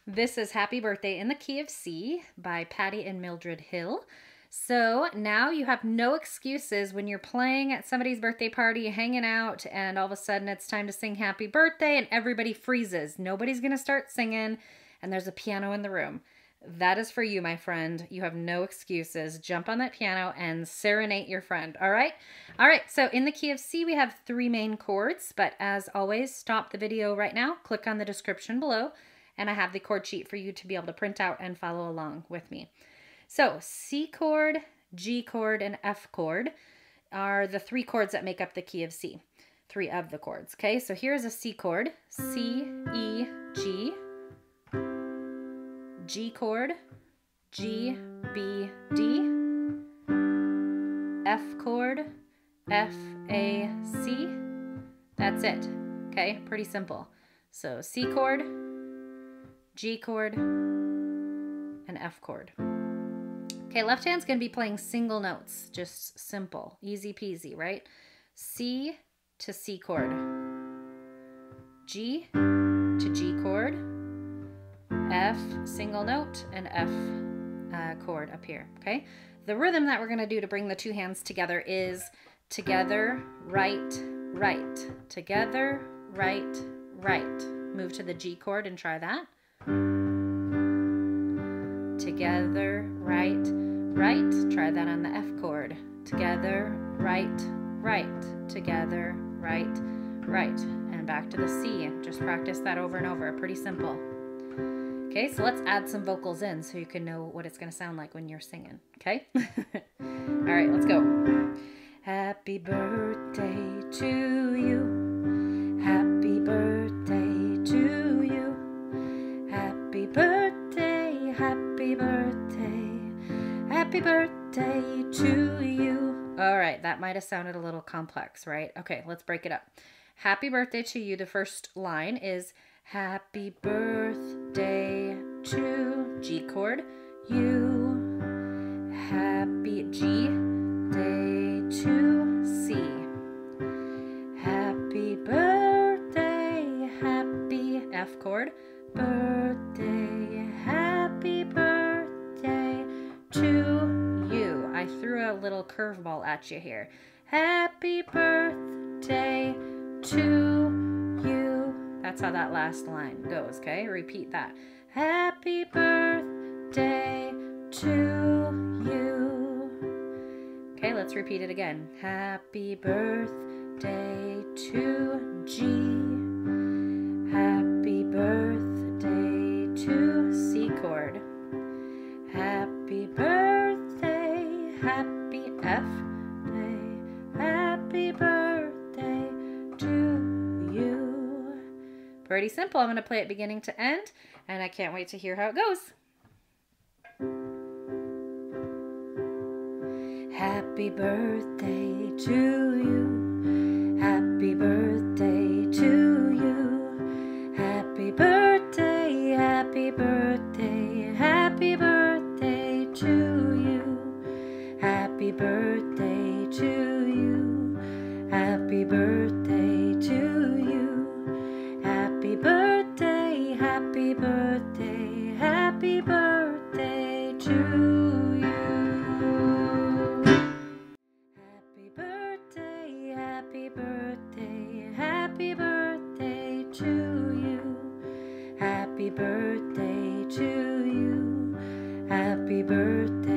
This is Happy Birthday in the Key of C by Patty and Mildred Hill. So now you have no excuses when you're playing at somebody's birthday party, hanging out, and all of a sudden it's time to sing Happy Birthday and everybody freezes. Nobody's going to start singing and there's a piano in the room. That is for you, my friend. You have no excuses. Jump on that piano and serenade your friend, all right? All right, so in the key of C, we have 3 main chords, but as always, stop the video right now, click on the description below, and I have the chord sheet for you to be able to print out and follow along with me. So C chord, G chord, and F chord are the 3 chords that make up the key of C. 3 of the chords, okay? So here's a C chord, C, E, G. G chord, G, B, D. F chord, F, A, C. That's it, okay? Pretty simple. So C chord, G chord, and F chord. Okay, left hand's gonna be playing single notes, just simple, easy peasy, right? C to C chord, G to G chord, F single note, and F chord up here, okay? The rhythm that we're gonna do to bring the 2 hands together is together, right, right. Together, right, right. Move to the G chord and try that. Together, right, right. Try that on the F chord. Together, right, right. Together, right, right. And back to the C. Just practice that over and over. Pretty simple. Okay, so let's add some vocals in so you can know what it's going to sound like when you're singing, okay? All right, let's go. Happy birthday to you. Happy birthday to you. Happy birthday, happy birthday. Happy birthday to you. All right, that might have sounded a little complex, right? Okay, let's break it up. Happy birthday to you. The first line is happy birthday to G chord, you. Happy G day to C. Happy birthday, happy F chord, birthday, happy birthday to you. I threw a little curveball at you here. Happy birthday to you. That's how that last line goes, okay? Repeat that. Happy birthday to you. Okay, let's repeat it again. Happy birthday to G. Happy birthday to C chord. Happy birthday, happy F day. Happy birthday to you. Pretty simple. I'm going to play it beginning to end, and I can't wait to hear how it goes. Happy birthday to you. Happy birthday to you. Happy birthday, happy birthday, happy birthday to you. Happy birthday to you. Happy birthday to you. Happy birthday, happy birthday, happy birthday to you. Happy birthday, happy birthday, happy birthday to you. Happy birthday to you. Happy birthday.